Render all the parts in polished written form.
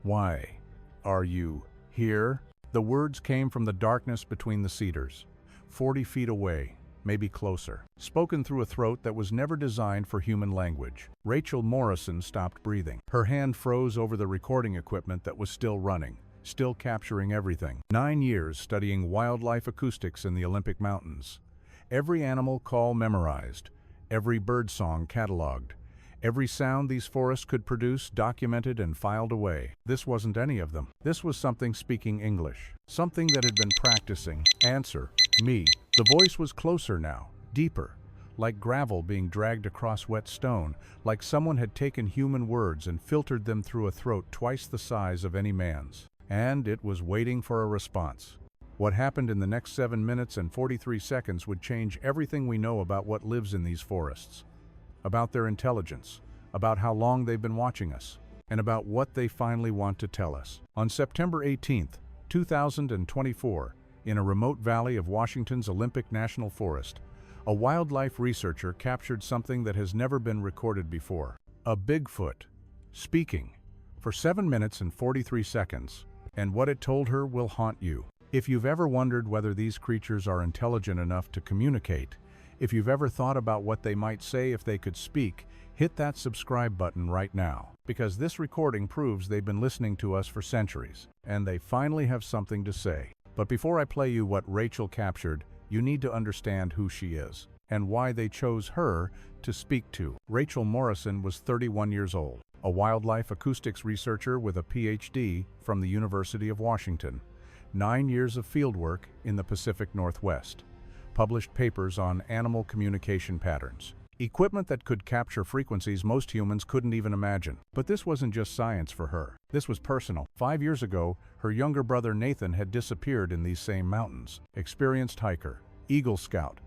Why are you here? The words came from the darkness between the cedars, 40 feet away, maybe closer, spoken through a throat that was never designed for human language. Rachel Morrison stopped breathing. Her hand froze over the recording equipment that was still running, still capturing everything. 9 years studying wildlife acoustics in the Olympic Mountains. Every animal call memorized, every bird song cataloged, every sound these forests could produce documented and filed away. This wasn't any of them. This was something speaking English, something that had been practicing. Answer me. The voice was closer now, deeper, like gravel being dragged across wet stone, like someone had taken human words and filtered them through a throat twice the size of any man's. And it was waiting for a response. What happened in the next 7 minutes and 43 seconds would change everything we know about what lives in these forests, about their intelligence, about how long they've been watching us, and about what they finally want to tell us. On September 18, 2024, in a remote valley of Washington's Olympic National Forest, a wildlife researcher captured something that has never been recorded before. A Bigfoot, speaking, for 7 minutes and 43 seconds, and what it told her will haunt you. If you've ever wondered whether these creatures are intelligent enough to communicate, if you've ever thought about what they might say if they could speak, hit that subscribe button right now, because this recording proves they've been listening to us for centuries, and they finally have something to say. But before I play you what Rachel captured, you need to understand who she is, and why they chose her to speak to. Rachel Morrison was 31 years old, a wildlife acoustics researcher with a PhD from the University of Washington, 9 years of fieldwork in the Pacific Northwest, published papers on animal communication patterns, equipment that could capture frequencies most humans couldn't even imagine. But this wasn't just science for her. This was personal. 5 years ago, her younger brother Nathan had disappeared in these same mountains. Experienced hiker, Eagle Scout,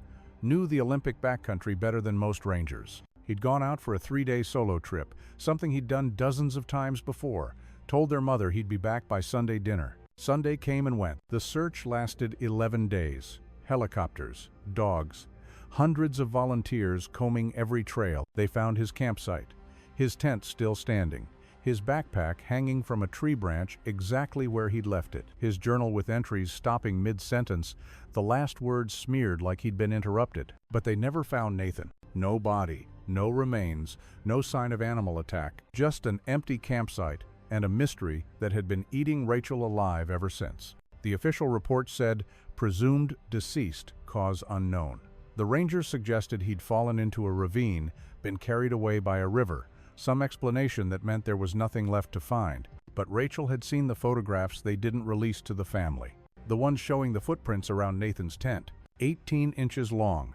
knew the Olympic backcountry better than most rangers. He'd gone out for a 3-day solo trip, something he'd done dozens of times before, told their mother he'd be back by Sunday dinner. Sunday came and went. The search lasted 11 days. Helicopters, dogs, hundreds of volunteers combing every trail. They found his campsite, his tent still standing, his backpack hanging from a tree branch exactly where he'd left it, his journal with entries stopping mid-sentence, the last words smeared like he'd been interrupted. But they never found Nathan. No body, no remains, no sign of animal attack, just an empty campsite and a mystery that had been eating Rachel alive ever since. The official report said, presumed deceased, cause unknown. The rangers suggested he'd fallen into a ravine, been carried away by a river, some explanation that meant there was nothing left to find. But Rachel had seen the photographs they didn't release to the family. The ones showing the footprints around Nathan's tent, 18 inches long,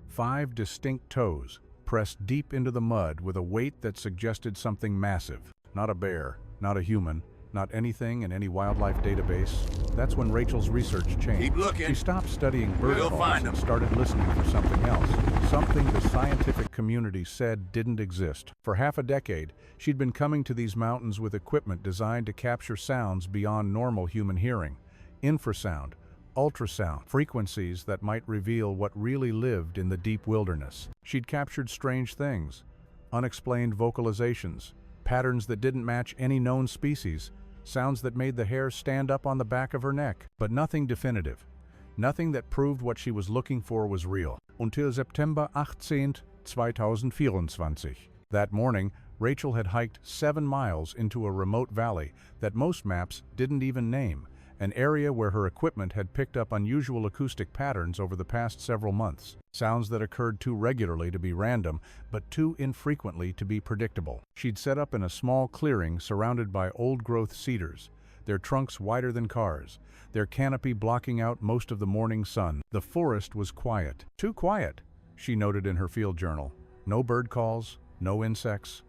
5 distinct toes, pressed deep into the mud with a weight that suggested something massive. Not a bear, not a human, not anything in any wildlife database. That's when Rachel's research changed. Keep looking. She stopped studying bird We'll calls find and them. started listening for something else, something the scientific community said didn't exist. For half a decade, she'd been coming to these mountains with equipment designed to capture sounds beyond normal human hearing. Infrasound, ultrasound, frequencies that might reveal what really lived in the deep wilderness. She'd captured strange things, unexplained vocalizations, patterns that didn't match any known species, sounds that made the hair stand up on the back of her neck, but nothing definitive, nothing that proved what she was looking for was real. Until September 18, 2024. That morning, Rachel had hiked 7 miles into a remote valley that most maps didn't even name, an area where her equipment had picked up unusual acoustic patterns over the past several months, sounds that occurred too regularly to be random, but too infrequently to be predictable. She'd set up in a small clearing surrounded by old-growth cedars, their trunks wider than cars, their canopy blocking out most of the morning sun. The forest was quiet. Too quiet, she noted in her field journal. No bird calls, no insects.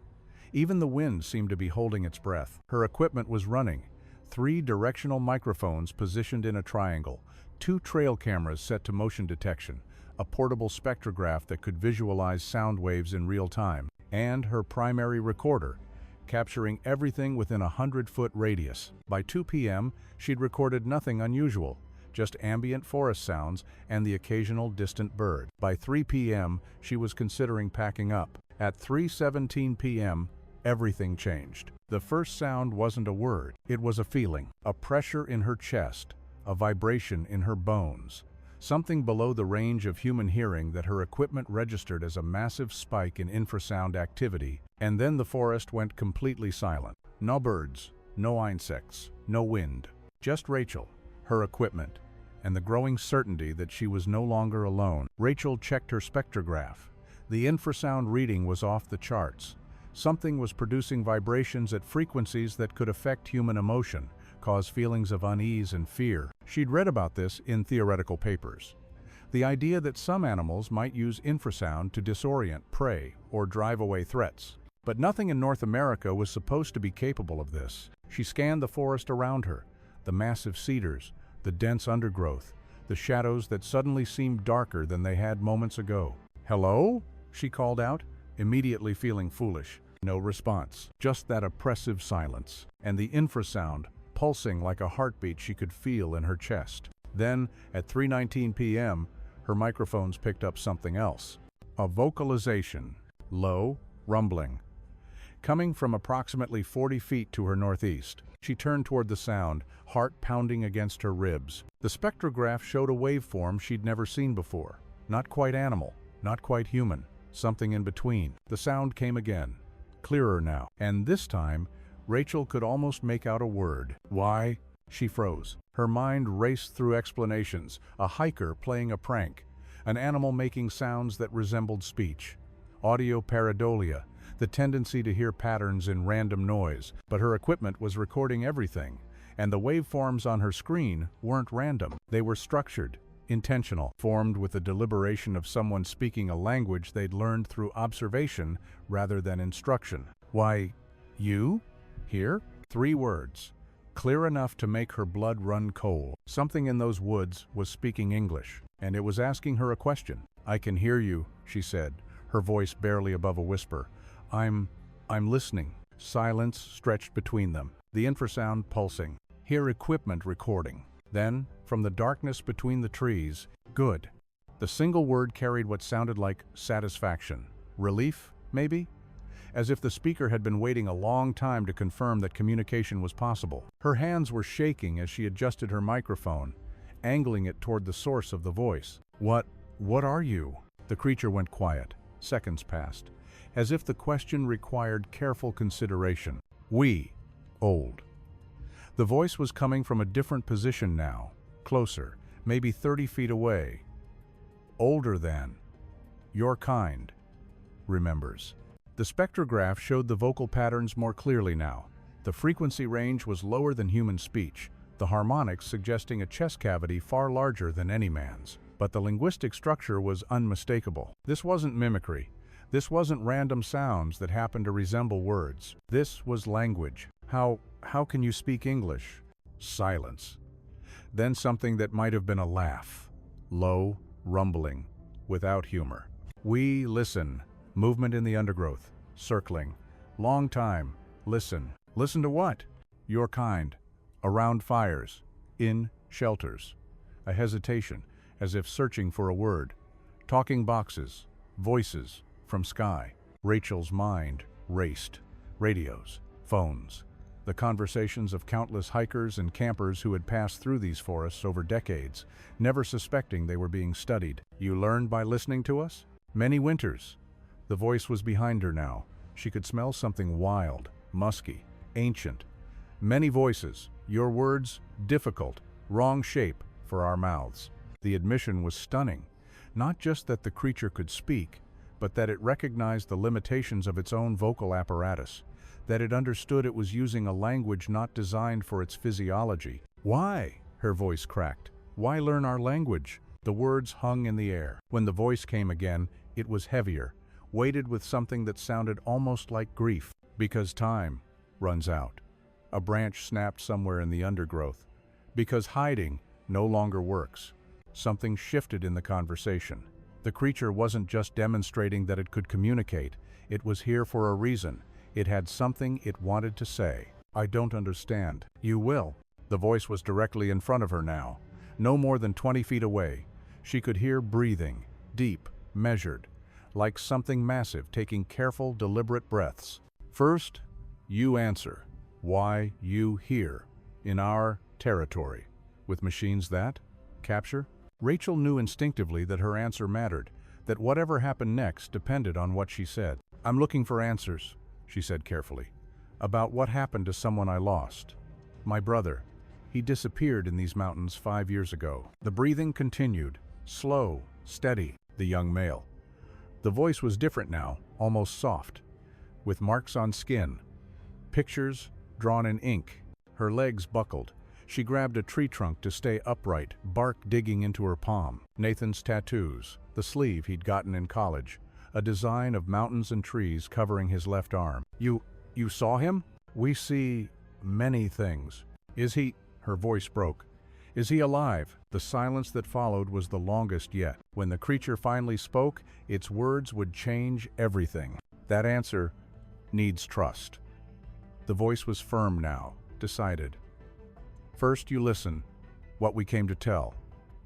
Even the wind seemed to be holding its breath. Her equipment was running. 3 directional microphones positioned in a triangle, 2 trail cameras set to motion detection, a portable spectrograph that could visualize sound waves in real time, and her primary recorder, capturing everything within a 100-foot radius. By 2 p.m., she'd recorded nothing unusual, just ambient forest sounds and the occasional distant bird. By 3 p.m., she was considering packing up. At 3:17 p.m., everything changed. The first sound wasn't a word, it was a feeling, a pressure in her chest, a vibration in her bones, something below the range of human hearing that her equipment registered as a massive spike in infrasound activity, and then the forest went completely silent. No birds, no insects, no wind, just Rachel, her equipment, and the growing certainty that she was no longer alone. Rachel checked her spectrograph. The infrasound reading was off the charts. Something was producing vibrations at frequencies that could affect human emotion, cause feelings of unease and fear. She'd read about this in theoretical papers. The idea that some animals might use infrasound to disorient prey or drive away threats. But nothing in North America was supposed to be capable of this. She scanned the forest around her, the massive cedars, the dense undergrowth, the shadows that suddenly seemed darker than they had moments ago. "Hello?" she called out, immediately feeling foolish. No response, just that oppressive silence, and the infrasound pulsing like a heartbeat she could feel in her chest. Then, at 3:19 p.m., her microphones picked up something else. A vocalization, low, rumbling, coming from approximately 40 feet to her northeast. She turned toward the sound, heart pounding against her ribs. The spectrograph showed a waveform she'd never seen before. Not quite animal, not quite human, something in between. The sound came again, clearer now, and this time, Rachel could almost make out a word. "Why?" She froze. Her mind raced through explanations, a hiker playing a prank, an animal making sounds that resembled speech, audio pareidolia, the tendency to hear patterns in random noise, but her equipment was recording everything, and the waveforms on her screen weren't random. They were structured, intentional, formed with the deliberation of someone speaking a language they'd learned through observation rather than instruction. "Why, you? Here?" 3 words, clear enough to make her blood run cold. Something in those woods was speaking English, and it was asking her a question. "I can hear you," she said, her voice barely above a whisper. I'm listening." Silence stretched between them, the infrasound pulsing, her equipment recording. Then, from the darkness between the trees, "Good." The single word carried what sounded like satisfaction. Relief, maybe? As if the speaker had been waiting a long time to confirm that communication was possible. Her hands were shaking as she adjusted her microphone, angling it toward the source of the voice. What are you?" The creature went quiet. Seconds passed, as if the question required careful consideration. "We, old." The voice was coming from a different position now, closer, maybe 30 feet away. "Older than. Your kind. Remembers." The spectrograph showed the vocal patterns more clearly now. The frequency range was lower than human speech, the harmonics suggesting a chest cavity far larger than any man's. But the linguistic structure was unmistakable. This wasn't mimicry. This wasn't random sounds that happened to resemble words. This was language. How can you speak English?" Silence. Then something that might have been a laugh. Low, rumbling, without humor. "We listen." Movement in the undergrowth. Circling. "Long time. Listen." "Listen to what?" "Your kind. Around fires. In shelters." A hesitation, as if searching for a word. "Talking boxes. Voices. From sky." Rachel's mind raced. Radios. Phones. The conversations of countless hikers and campers who had passed through these forests over decades, never suspecting they were being studied. "You learned by listening to us?" "Many winters." The voice was behind her now. She could smell something wild, musky, ancient. "Many voices. Your words, difficult, wrong shape for our mouths." The admission was stunning. Not just that the creature could speak, but that it recognized the limitations of its own vocal apparatus, that it understood it was using a language not designed for its physiology. "Why?" her voice cracked. "Why learn our language?" The words hung in the air. When the voice came again, it was heavier, weighted with something that sounded almost like grief. "Because time runs out." A branch snapped somewhere in the undergrowth. "Because hiding no longer works." Something shifted in the conversation. The creature wasn't just demonstrating that it could communicate. It was here for a reason. It had something it wanted to say. "I don't understand." "You will." The voice was directly in front of her now, no more than 20 feet away. She could hear breathing, deep, measured, like something massive taking careful, deliberate breaths. First, you answer. Why you here, in our territory, with machines that capture? Rachel knew instinctively that her answer mattered, that whatever happened next depended on what she said. I'm looking for answers, she said carefully, about what happened to someone I lost. My brother. He disappeared in these mountains 5 years ago. The breathing continued, slow, steady, the young male. The voice was different now, almost soft, with marks on skin, pictures drawn in ink. Her legs buckled. She grabbed a tree trunk to stay upright, bark digging into her palm. Nathan's tattoos, the sleeve he'd gotten in college, a design of mountains and trees covering his left arm. You saw him? We see many things. Is he? Her voice broke. Is he alive? The silence that followed was the longest yet. When the creature finally spoke, its words would change everything. That answer needs trust. The voice was firm now, decided. First you listen, what we came to tell.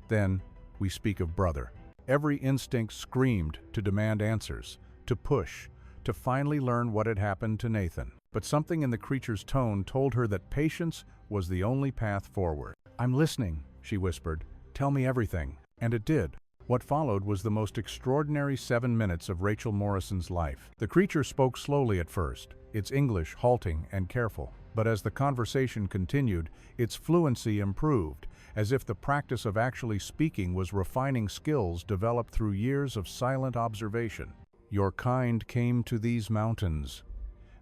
Then we speak of brother. Every instinct screamed to demand answers, to push, to finally learn what had happened to Nathan. But something in the creature's tone told her that patience was the only path forward. I'm listening, she whispered. Tell me everything. And it did. What followed was the most extraordinary 7 minutes of Rachel Morrison's life. The creature spoke slowly at first, its English halting and careful. But as the conversation continued, its fluency improved, as if the practice of actually speaking was refining skills developed through years of silent observation. Your kind came to these mountains.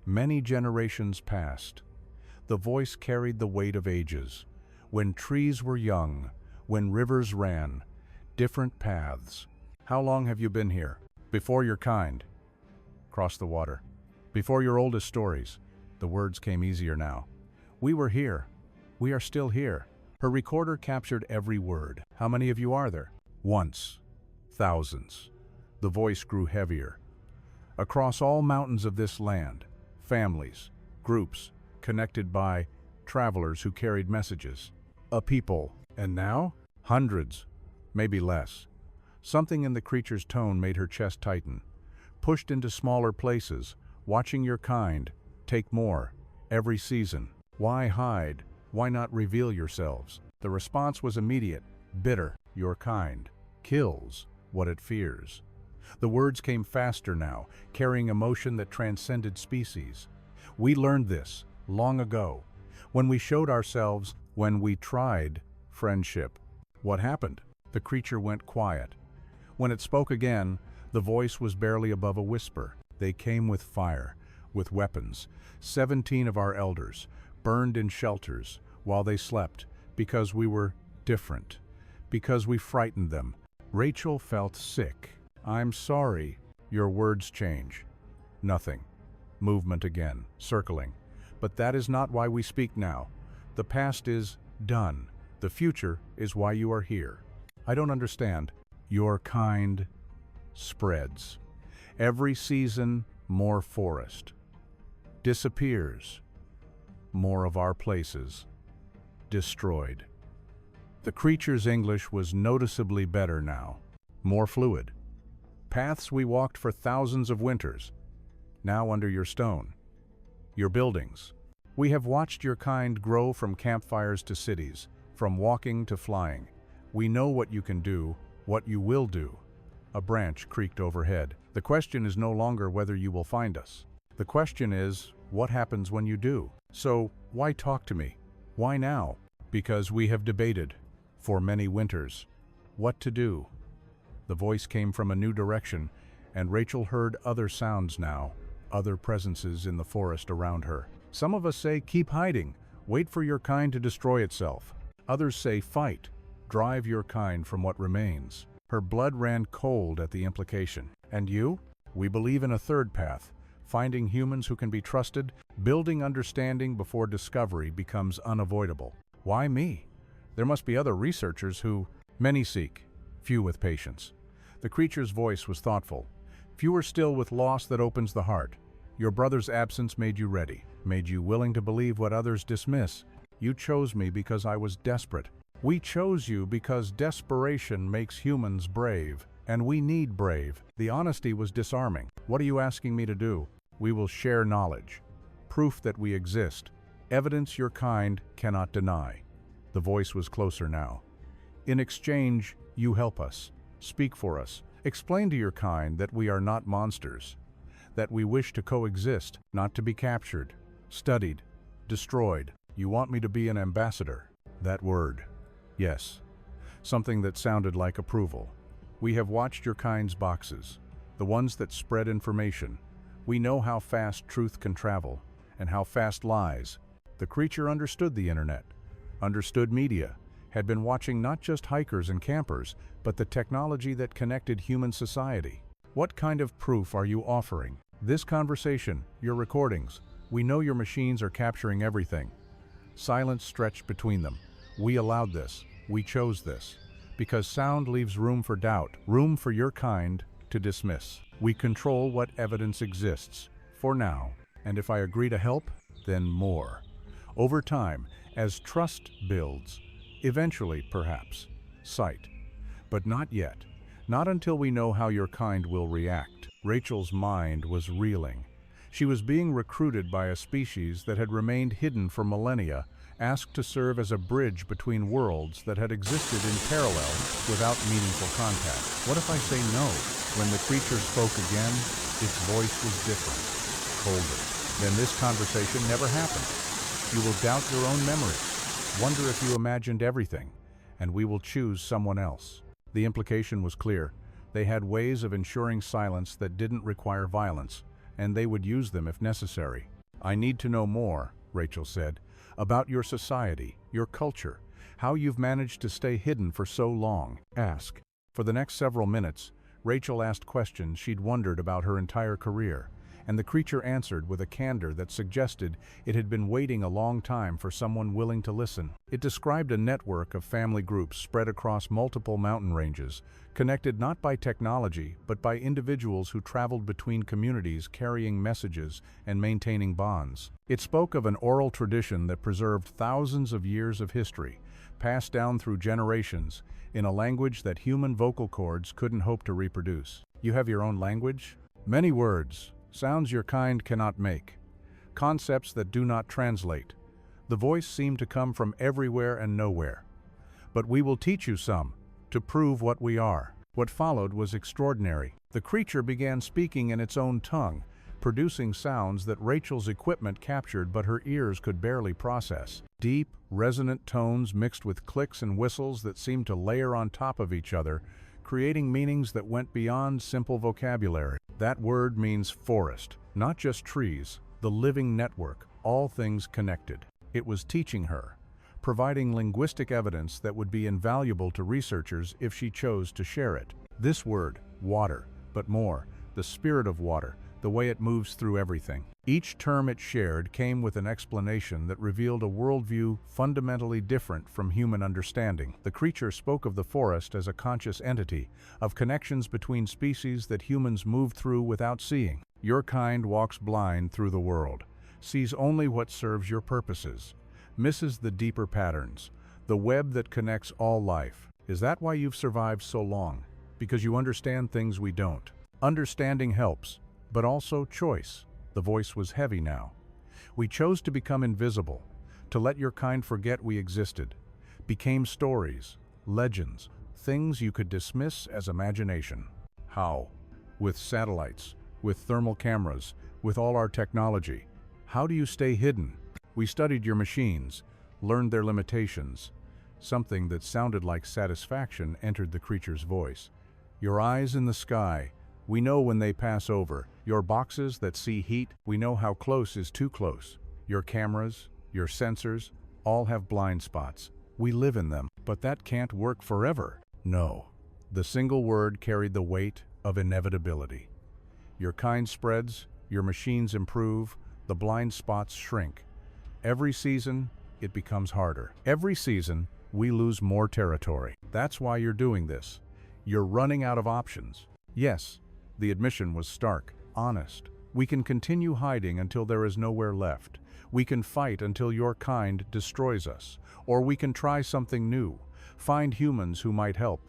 Many generations passed. The voice carried the weight of ages. When trees were young, when rivers ran, different paths. How long have you been here? Before your kind. Cross the water. Before your oldest stories. The words came easier now. We were here. We are still here. Her recorder captured every word. How many of you are there? Once. Thousands. The voice grew heavier. Across all mountains of this land, families, groups, connected by travelers who carried messages. A people. And now? Hundreds. Maybe less. Something in the creature's tone made her chest tighten. Pushed into smaller places, watching your kind, take more, every season. Why hide? Why not reveal yourselves? The response was immediate, bitter. Your kind kills what it fears. The words came faster now, carrying emotion that transcended species. We learned this long ago, when we showed ourselves, when we tried friendship. What happened? The creature went quiet. When it spoke again, the voice was barely above a whisper. They came with fire, with weapons. 17 of our elders, burned in shelters, while they slept, because we were different, because we frightened them. Rachel felt sick. I'm sorry. Your words change. Nothing. Movement again, circling. But that is not why we speak now. The past is done. The future is why you are here. I don't understand. Your kind spreads. Every season, more forest. Disappears. More of our places. Destroyed. The creature's English was noticeably better now. More fluid. Paths we walked for thousands of winters. Now under your stone. Your buildings. We have watched your kind grow from campfires to cities, from walking to flying. We know what you can do, what you will do. A branch creaked overhead. The question is no longer whether you will find us. The question is, what happens when you do? So, why talk to me? Why now? Because we have debated, for many winters, what to do. The voice came from a new direction, and Rachel heard other sounds now, other presences in the forest around her. Some of us say, keep hiding, wait for your kind to destroy itself. Others say, fight, drive your kind from what remains. Her blood ran cold at the implication. And you? We believe in a third path, finding humans who can be trusted, building understanding before discovery becomes unavoidable. Why me? There must be other researchers who... Many seek, few with patience. The creature's voice was thoughtful. Fewer still with loss that opens the heart. Your brother's absence made you ready, made you willing to believe what others dismiss. You chose me because I was desperate. We chose you because desperation makes humans brave, and we need brave. The honesty was disarming. What are you asking me to do? We will share knowledge, proof that we exist, evidence your kind cannot deny. The voice was closer now. In exchange, you help us, speak for us, explain to your kind that we are not monsters, that we wish to coexist, not to be captured, studied, destroyed. You want me to be an ambassador? That word. Yes. Something that sounded like approval. We have watched your kind's boxes, the ones that spread information. We know how fast truth can travel, and how fast lies. The creature understood the internet, understood media, had been watching not just hikers and campers, but the technology that connected human society. What kind of proof are you offering? This conversation, your recordings. We know your machines are capturing everything. Silence stretched between them. We allowed this. We chose this. Because sound leaves room for doubt, room for your kind to dismiss. We control what evidence exists, for now. And if I agree to help, then more. Over time, as trust builds, eventually, perhaps, sight. But not yet. Not until we know how your kind will react. Rachel's mind was reeling. She was being recruited by a species that had remained hidden for millennia, asked to serve as a bridge between worlds that had existed in parallel without meaningful contact. What if I say no? When the creature spoke again, its voice was different, colder. Then this conversation never happened. You will doubt your own memories, wonder if you imagined everything, and we will choose someone else. The implication was clear. They had ways of ensuring silence that didn't require violence, and they would use them if necessary. I need to know more, Rachel said, about your society, your culture, how you've managed to stay hidden for so long. Ask. For the next several minutes, Rachel asked questions she'd wondered about her entire career, and the creature answered with a candor that suggested it had been waiting a long time for someone willing to listen. It described a network of family groups spread across multiple mountain ranges, connected not by technology, but by individuals who traveled between communities carrying messages and maintaining bonds. It spoke of an oral tradition that preserved thousands of years of history, passed down through generations, in a language that human vocal cords couldn't hope to reproduce. You have your own language? Many words. Sounds your kind cannot make. Concepts that do not translate. The voice seemed to come from everywhere and nowhere. But we will teach you some, to prove what we are. What followed was extraordinary. The creature began speaking in its own tongue, producing sounds that Rachel's equipment captured but her ears could barely process. Deep, resonant tones mixed with clicks and whistles that seemed to layer on top of each other, creating meanings that went beyond simple vocabulary. That word means forest, not just trees, the living network, all things connected. It was teaching her, providing linguistic evidence that would be invaluable to researchers if she chose to share it. This word, water, but more, the spirit of water, the way it moves through everything. Each term it shared came with an explanation that revealed a worldview fundamentally different from human understanding. The creature spoke of the forest as a conscious entity, of connections between species that humans move through without seeing. Your kind walks blind through the world, sees only what serves your purposes, misses the deeper patterns, the web that connects all life. Is that why you've survived so long? Because you understand things we don't. Understanding helps, but also choice. The voice was heavy now. We chose to become invisible, to let your kind forget we existed. Became stories, legends, things you could dismiss as imagination. How? With satellites, with thermal cameras, with all our technology. How do you stay hidden? We studied your machines, learned their limitations. Something that sounded like satisfaction entered the creature's voice. Your eyes in the sky. We know when they pass over. Your boxes that see heat, we know how close is too close. Your cameras, your sensors, all have blind spots. We live in them, but that can't work forever. No. The single word carried the weight of inevitability. Your kind spreads, your machines improve, the blind spots shrink. Every season, it becomes harder. Every season, we lose more territory. That's why you're doing this. You're running out of options. Yes. The admission was stark, honest. We can continue hiding until there is nowhere left. We can fight until your kind destroys us. Or we can try something new, find humans who might help,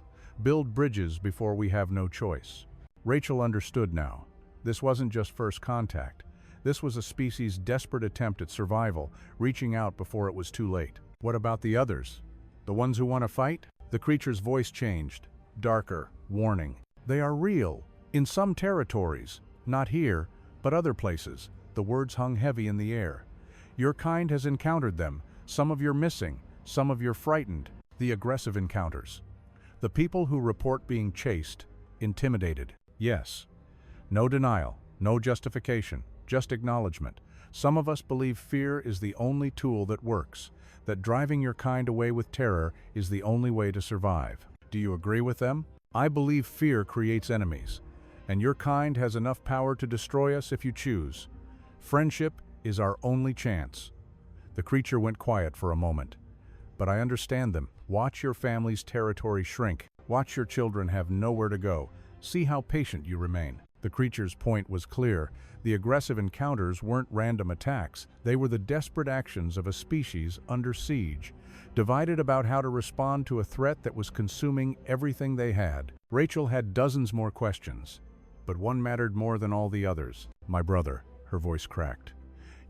build bridges before we have no choice. Rachel understood now. This wasn't just first contact. This was a species' desperate attempt at survival, reaching out before it was too late. What about the others? The ones who want to fight? The creature's voice changed. Darker, warning. They are real. In some territories. Not here, but other places. The words hung heavy in the air. Your kind has encountered them. Some of you're missing. Some of you're frightened. The aggressive encounters. The people who report being chased, intimidated. Yes. No denial, no justification, just acknowledgement. Some of us believe fear is the only tool that works, that driving your kind away with terror is the only way to survive. Do you agree with them? I believe fear creates enemies, and your kind has enough power to destroy us if you choose. Friendship is our only chance. The creature went quiet for a moment. But I understand them. Watch your family's territory shrink. Watch your children have nowhere to go. See how patient you remain. The creature's point was clear. The aggressive encounters weren't random attacks. They were the desperate actions of a species under siege, divided about how to respond to a threat that was consuming everything they had. Rachel had dozens more questions, but one mattered more than all the others. My brother, her voice cracked.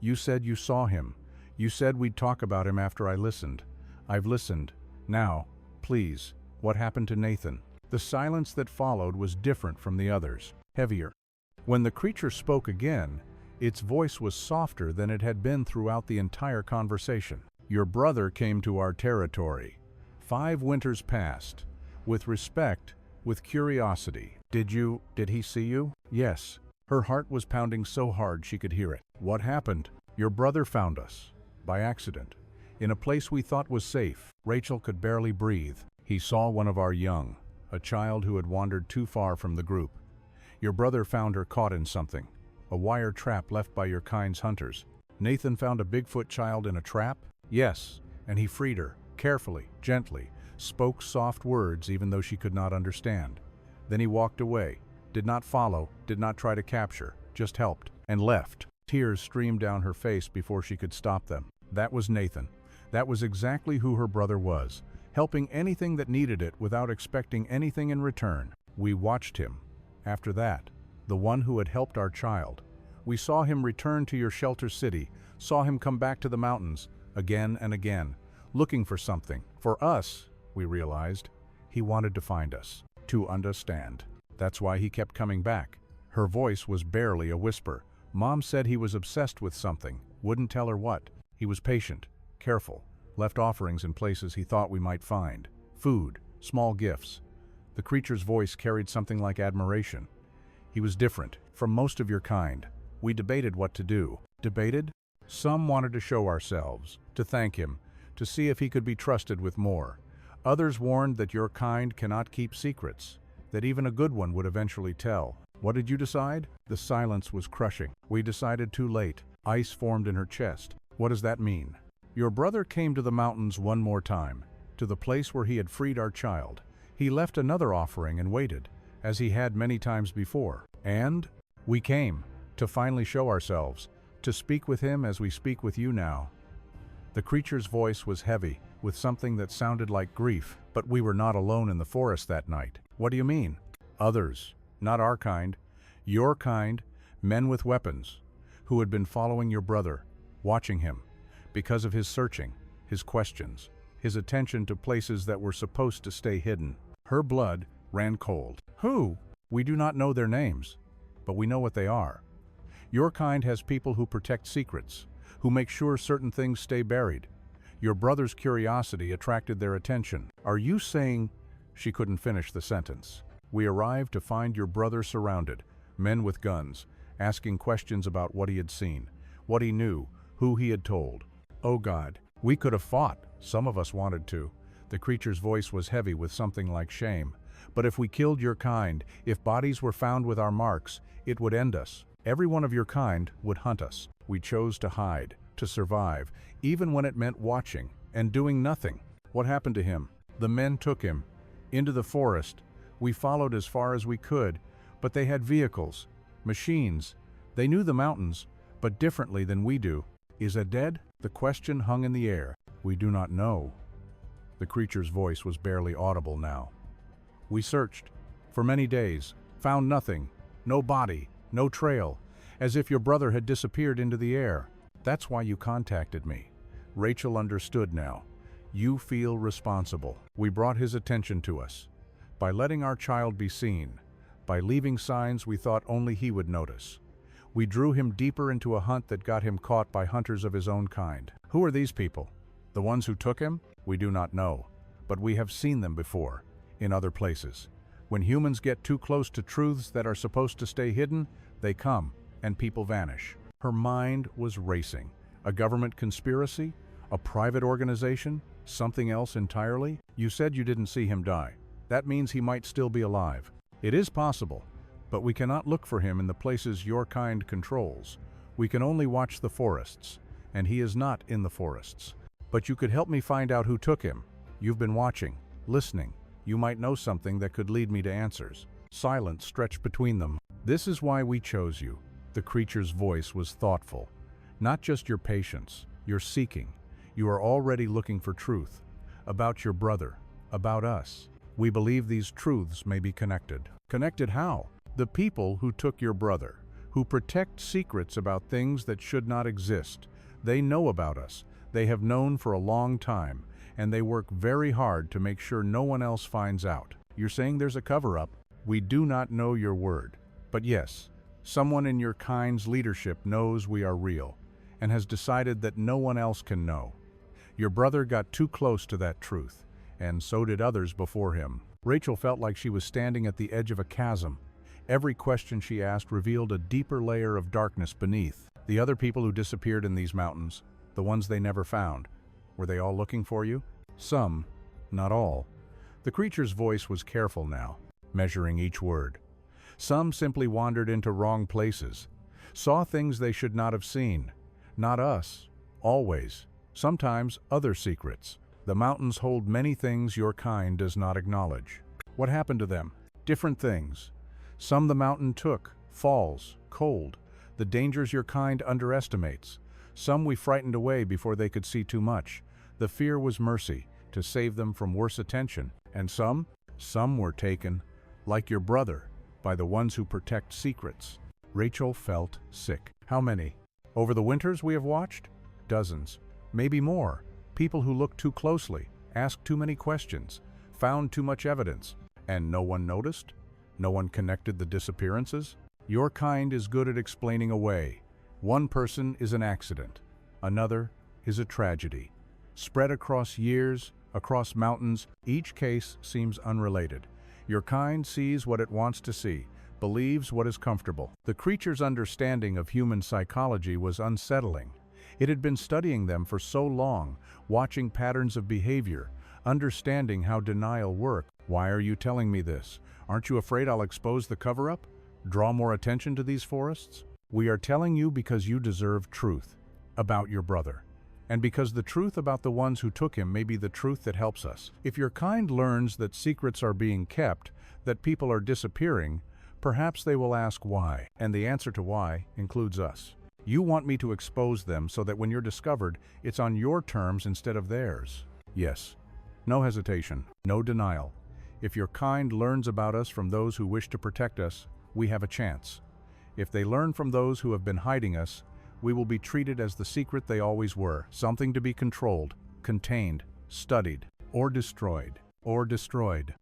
You said you saw him. You said we'd talk about him after I listened. I've listened. Now, please, what happened to Nathan? The silence that followed was different from the others, heavier. When the creature spoke again, its voice was softer than it had been throughout the entire conversation. Your brother came to our territory. 5 winters passed. With respect, with curiosity. Did he see you? Yes. Her heart was pounding so hard she could hear it. What happened? Your brother found us. By accident. In a place we thought was safe. Rachel could barely breathe. He saw one of our young, a child who had wandered too far from the group. Your brother found her caught in something, a wire trap left by your kind's hunters. Nathan found a Bigfoot child in a trap? Yes, and he freed her, carefully, gently, spoke soft words even though she could not understand. Then he walked away, did not follow, did not try to capture, just helped, and left. Tears streamed down her face before she could stop them. That was Nathan. That was exactly who her brother was, helping anything that needed it without expecting anything in return. We watched him. After that, the one who had helped our child. We saw him return to your shelter city, saw him come back to the mountains, again and again, looking for something. For us, we realized, he wanted to find us, to understand. That's why he kept coming back. Her voice was barely a whisper. Mom said he was obsessed with something, wouldn't tell her what. He was patient, careful, left offerings in places he thought we might find. Food, small gifts. The creature's voice carried something like admiration. He was different from most of your kind. We debated what to do. Debated? Some wanted to show ourselves, to thank him, to see if he could be trusted with more. Others warned that your kind cannot keep secrets, that even a good one would eventually tell. What did you decide? The silence was crushing. We decided too late. Ice formed in her chest. What does that mean? Your brother came to the mountains one more time, to the place where he had freed our child. He left another offering and waited, as he had many times before. And we came, to finally show ourselves, to speak with him as we speak with you now. The creature's voice was heavy, with something that sounded like grief, but we were not alone in the forest that night. What do you mean? Others, not our kind, your kind, men with weapons, who had been following your brother, watching him, because of his searching, his questions, his attention to places that were supposed to stay hidden. Her blood ran cold. Who? We do not know their names, but we know what they are. Your kind has people who protect secrets, who make sure certain things stay buried. Your brother's curiosity attracted their attention. Are you saying... She couldn't finish the sentence. We arrived to find your brother surrounded, men with guns, asking questions about what he had seen, what he knew, who he had told. Oh God, we could have fought. Some of us wanted to. The creature's voice was heavy with something like shame. But if we killed your kind, if bodies were found with our marks, it would end us. Every one of your kind would hunt us. We chose to hide, to survive, even when it meant watching and doing nothing. What happened to him? The men took him into the forest. We followed as far as we could, but they had vehicles, machines. They knew the mountains, but differently than we do. Is he dead? The question hung in the air. We do not know. The creature's voice was barely audible now. We searched for many days, found nothing, no body, no trail, as if your brother had disappeared into the air. That's why you contacted me. Rachel understood now. You feel responsible. We brought his attention to us. By letting our child be seen, by leaving signs we thought only he would notice. We drew him deeper into a hunt that got him caught by hunters of his own kind. Who are these people? The ones who took him? We do not know, but we have seen them before, in other places. When humans get too close to truths that are supposed to stay hidden, they come, and people vanish. Her mind was racing. A government conspiracy? A private organization? Something else entirely? You said you didn't see him die. That means he might still be alive. It is possible, but we cannot look for him in the places your kind controls. We can only watch the forests, and he is not in the forests. But you could help me find out who took him. You've been watching, listening. You might know something that could lead me to answers. Silence stretched between them. This is why we chose you. The creature's voice was thoughtful. Not just your patience, your seeking. You are already looking for truth. About your brother, about us. We believe these truths may be connected. Connected how? The people who took your brother, who protect secrets about things that should not exist. They know about us. They have known for a long time, and they work very hard to make sure no one else finds out. You're saying there's a cover-up? We do not know your word. But yes, someone in your kind's leadership knows we are real, and has decided that no one else can know. Your brother got too close to that truth, and so did others before him. Rachel felt like she was standing at the edge of a chasm. Every question she asked revealed a deeper layer of darkness beneath. The other people who disappeared in these mountains, the ones they never found, were they all looking for you? Some, not all. The creature's voice was careful now, measuring each word. Some simply wandered into wrong places, saw things they should not have seen. Not us, always. Sometimes other secrets. The mountains hold many things your kind does not acknowledge. What happened to them? Different things. Some the mountain took, falls, cold, the dangers your kind underestimates. Some we frightened away before they could see too much. The fear was mercy, to save them from worse attention. And some were taken, like your brother, by the ones who protect secrets. Rachel felt sick. How many? Over the winters we have watched? Dozens, maybe more. People who looked too closely, asked too many questions, found too much evidence, and no one noticed? No one connected the disappearances? Your kind is good at explaining away. One person is an accident, another is a tragedy. Spread across years, across mountains, each case seems unrelated. Your kind sees what it wants to see, believes what is comfortable. The creature's understanding of human psychology was unsettling. It had been studying them for so long, watching patterns of behavior, understanding how denial worked. Why are you telling me this? Aren't you afraid I'll expose the cover-up? Draw more attention to these forests? We are telling you because you deserve truth about your brother. And because the truth about the ones who took him may be the truth that helps us. If your kind learns that secrets are being kept, that people are disappearing, perhaps they will ask why. And the answer to why includes us. You want me to expose them so that when you're discovered, it's on your terms instead of theirs. Yes. No hesitation. No denial. If your kind learns about us from those who wish to protect us, we have a chance. If they learn from those who have been hiding us, we will be treated as the secret they always were, something to be controlled, contained, studied, or destroyed.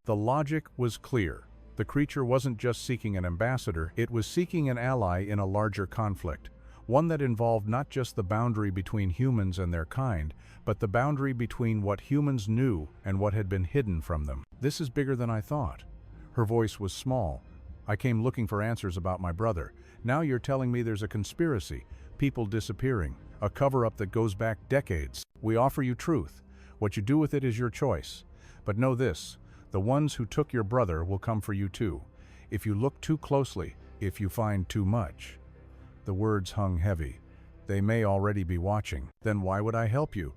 The logic was clear. The creature wasn't just seeking an ambassador, it was seeking an ally in a larger conflict, one that involved not just the boundary between humans and their kind, but the boundary between what humans knew and what had been hidden from them. This is bigger than I thought. Her voice was small. I came looking for answers about my brother. Now you're telling me there's a conspiracy, people disappearing, a cover-up that goes back decades. We offer you truth. What you do with it is your choice. But know this, the ones who took your brother will come for you too. If you look too closely, if you find too much. The words hung heavy. They may already be watching. Then why would I help you?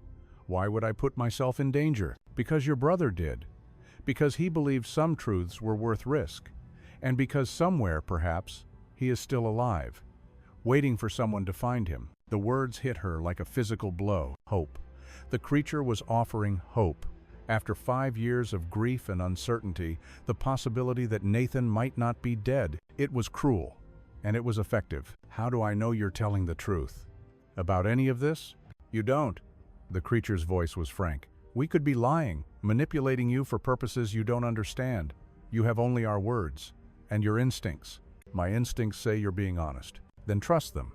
Why would I put myself in danger? Because your brother did. Because he believed some truths were worth risk. And because somewhere, perhaps, he is still alive, waiting for someone to find him. The words hit her like a physical blow. Hope. The creature was offering hope. After 5 years of grief and uncertainty, the possibility that Nathan might not be dead. It was cruel. And it was effective. How do I know you're telling the truth? About any of this? You don't. The creature's voice was frank. We could be lying, manipulating you for purposes you don't understand. You have only our words. And your instincts. My instincts say you're being honest. Then trust them.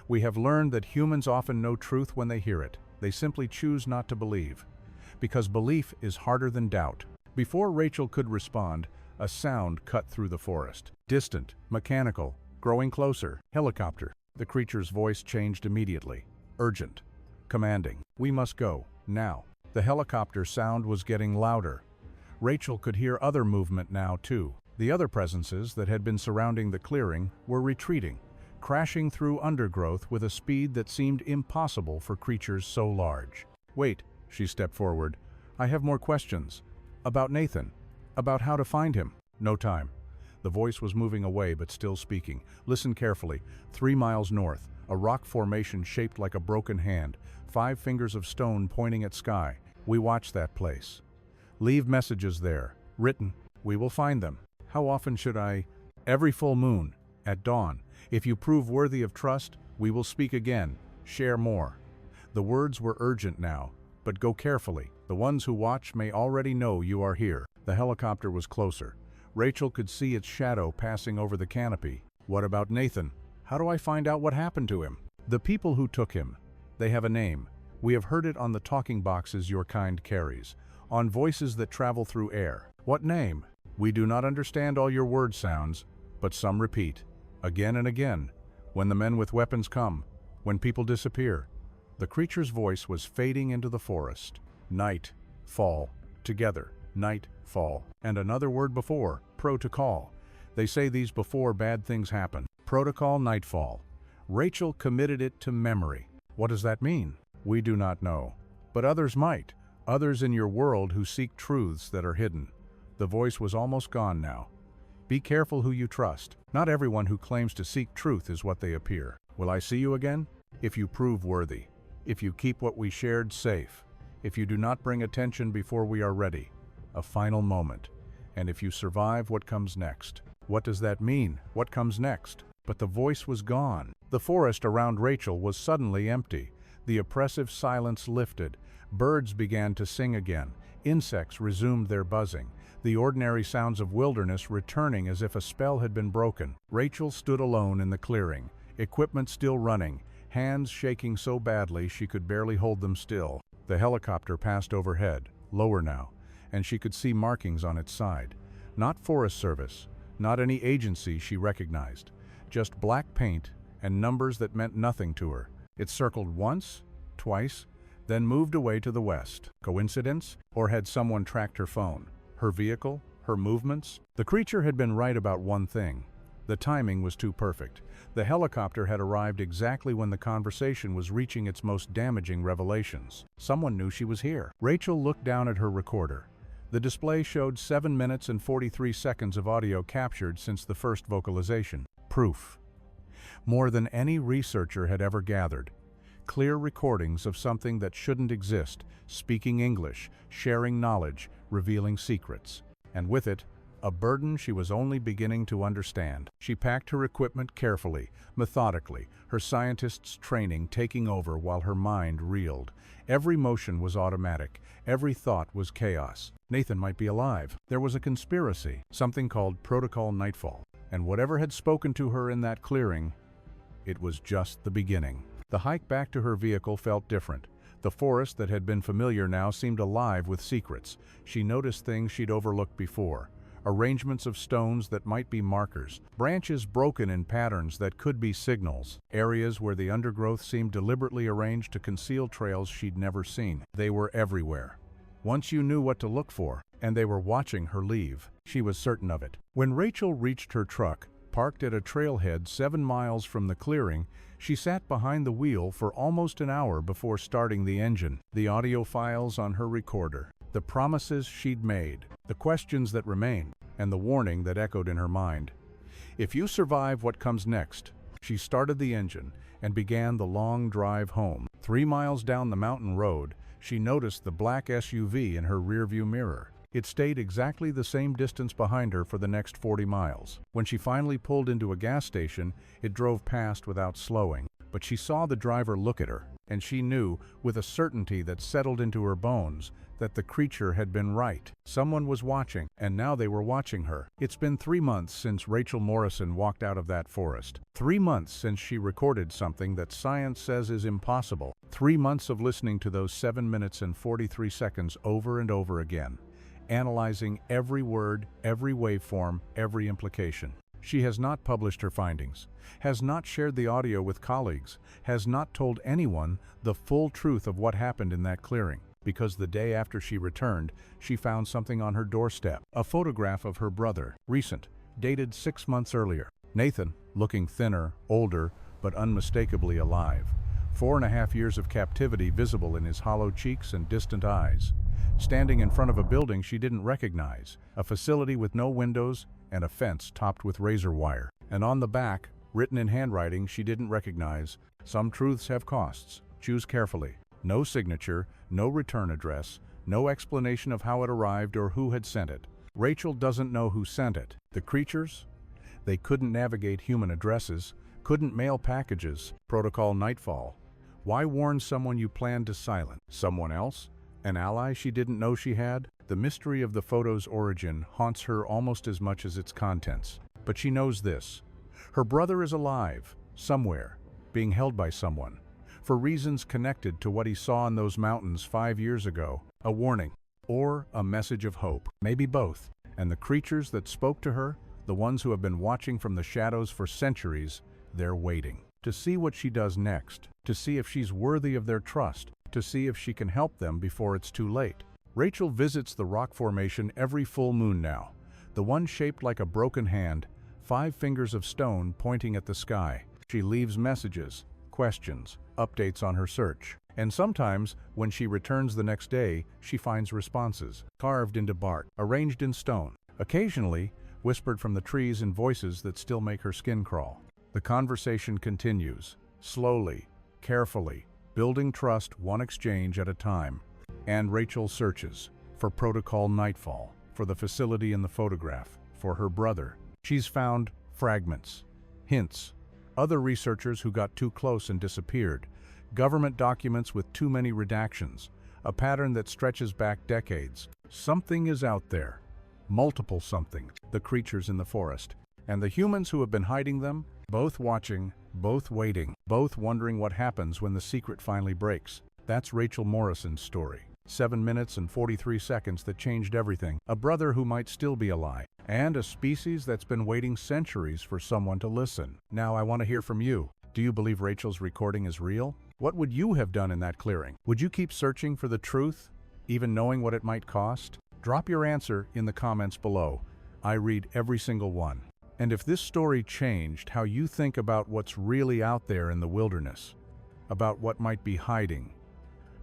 We have learned that humans often know truth when they hear it. They simply choose not to believe. Because belief is harder than doubt. Before Rachel could respond, a sound cut through the forest. Distant, mechanical, growing closer. Helicopter. The creature's voice changed immediately. Urgent. Commanding. We must go. Now. The helicopter sound was getting louder. Rachel could hear other movement now, too. The other presences that had been surrounding the clearing were retreating, crashing through undergrowth with a speed that seemed impossible for creatures so large. Wait, she stepped forward. I have more questions. About Nathan. About how to find him. No time. The voice was moving away but still speaking. Listen carefully. 3 miles north, a rock formation shaped like a broken hand, 5 fingers of stone pointing at sky. We watch that place. Leave messages there. Written. We will find them. How often should I? Every full moon. At dawn. If you prove worthy of trust, we will speak again. Share more. The words were urgent now, but go carefully. The ones who watch may already know you are here. The helicopter was closer. Rachel could see its shadow passing over the canopy. What about Nathan? How do I find out what happened to him? The people who took him. They have a name. We have heard it on the talking boxes your kind carries, on voices that travel through air. What name? We do not understand all your word sounds, but some repeat, again and again, when the men with weapons come, when people disappear. The creature's voice was fading into the forest. Night, fall, together, night, fall. And another word before, protocol. They say these before bad things happen. Protocol, nightfall. Rachel committed it to memory. What does that mean? We do not know. But others might. Others in your world who seek truths that are hidden. The voice was almost gone now. Be careful who you trust. Not everyone who claims to seek truth is what they appear. Will I see you again? If you prove worthy. If you keep what we shared safe. If you do not bring attention before we are ready. A final moment. And if you survive what comes next. What does that mean? What comes next? But the voice was gone. The forest around Rachel was suddenly empty. The oppressive silence lifted. Birds began to sing again. Insects resumed their buzzing. The ordinary sounds of wilderness returning as if a spell had been broken. Rachel stood alone in the clearing, equipment still running, hands shaking so badly she could barely hold them still. The helicopter passed overhead, lower now, and she could see markings on its side. Not Forest Service, not any agency she recognized, just black paint and numbers that meant nothing to her. It circled once, twice, then moved away to the west. Coincidence? Or had someone tracked her phone? Her vehicle? Her movements? The creature had been right about one thing. The timing was too perfect. The helicopter had arrived exactly when the conversation was reaching its most damaging revelations. Someone knew she was here. Rachel looked down at her recorder. The display showed 7 minutes and 43 seconds of audio captured since the first vocalization. Proof. More than any researcher had ever gathered. Clear recordings of something that shouldn't exist, speaking English, sharing knowledge, revealing secrets. And with it, a burden she was only beginning to understand. She packed her equipment carefully, methodically, her scientist's training taking over while her mind reeled. Every motion was automatic, every thought was chaos. Nathan might be alive. There was a conspiracy, something called Protocol Nightfall. And whatever had spoken to her in that clearing, it was just the beginning. The hike back to her vehicle felt different. The forest that had been familiar now seemed alive with secrets. She noticed things she'd overlooked before. Arrangements of stones that might be markers, branches broken in patterns that could be signals, areas where the undergrowth seemed deliberately arranged to conceal trails she'd never seen. They were everywhere. Once you knew what to look for, and they were watching her leave, she was certain of it. When Rachel reached her truck, parked at a trailhead 7 miles from the clearing, she sat behind the wheel for almost an hour before starting the engine. The audio files on her recorder, the promises she'd made, the questions that remained, and the warning that echoed in her mind. If you survive what comes next. She started the engine and began the long drive home. 3 miles down the mountain road, she noticed the black SUV in her rearview mirror. It stayed exactly the same distance behind her for the next 40 miles. When she finally pulled into a gas station, it drove past without slowing. But she saw the driver look at her, and she knew, with a certainty that settled into her bones, that the creature had been right. Someone was watching, and now they were watching her. It's been 3 months since Rachel Morrison walked out of that forest. 3 months since she recorded something that science says is impossible. 3 months of listening to those 7 minutes and 43 seconds over and over again, analyzing every word, every waveform, every implication. She has not published her findings, has not shared the audio with colleagues, has not told anyone the full truth of what happened in that clearing, because the day after she returned, she found something on her doorstep, a photograph of her brother, recent, dated 6 months earlier. Nathan, looking thinner, older, but unmistakably alive. 4.5 years of captivity visible in his hollow cheeks and distant eyes. Standing in front of a building she didn't recognize, a facility with no windows and a fence topped with razor wire. And on the back, written in handwriting she didn't recognize, "Some truths have costs. Choose carefully." No signature, no return address, no explanation of how it arrived or who had sent it. Rachel doesn't know who sent it. The creatures? They couldn't navigate human addresses, couldn't mail packages. Protocol Nightfall. Why warn someone you planned to silence? Someone else? An ally she didn't know she had? The mystery of the photo's origin haunts her almost as much as its contents. But she knows this. Her brother is alive, somewhere, being held by someone, for reasons connected to what he saw in those mountains 5 years ago. A warning, or a message of hope. Maybe both. And the creatures that spoke to her, the ones who have been watching from the shadows for centuries, they're waiting to see what she does next, to see if she's worthy of their trust, to see if she can help them before it's too late. Rachel visits the rock formation every full moon now, the one shaped like a broken hand, 5 fingers of stone pointing at the sky. She leaves messages, questions, updates on her search. And sometimes, when she returns the next day, she finds responses, carved into bark, arranged in stone, occasionally whispered from the trees in voices that still make her skin crawl. The conversation continues, slowly, carefully, building trust one exchange at a time. And Rachel searches for Protocol Nightfall, for the facility in the photograph, for her brother. She's found fragments, hints, other researchers who got too close and disappeared, government documents with too many redactions, a pattern that stretches back decades. Something is out there, multiple somethings, the creatures in the forest, and the humans who have been hiding them, both watching, both waiting, both wondering what happens when the secret finally breaks. That's Rachel Morrison's story. 7 minutes and 43 seconds that changed everything. A brother who might still be alive, and a species that's been waiting centuries for someone to listen. Now I want to hear from you. Do you believe Rachel's recording is real? What would you have done in that clearing? Would you keep searching for the truth, even knowing what it might cost? Drop your answer in the comments below. I read every single one. And if this story changed how you think about what's really out there in the wilderness, about what might be hiding,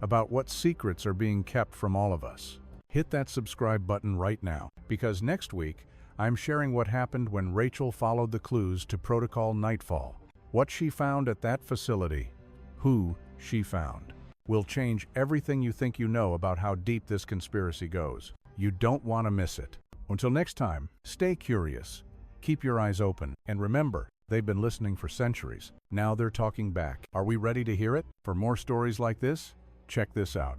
about what secrets are being kept from all of us, hit that subscribe button right now, because next week I'm sharing what happened when Rachel followed the clues to Protocol Nightfall. What she found at that facility, who she found, will change everything you think you know about how deep this conspiracy goes. You don't want to miss it. Until next time, stay curious, keep your eyes open, and remember, they've been listening for centuries. Now they're talking back. Are we ready to hear it? For more stories like this, check this out.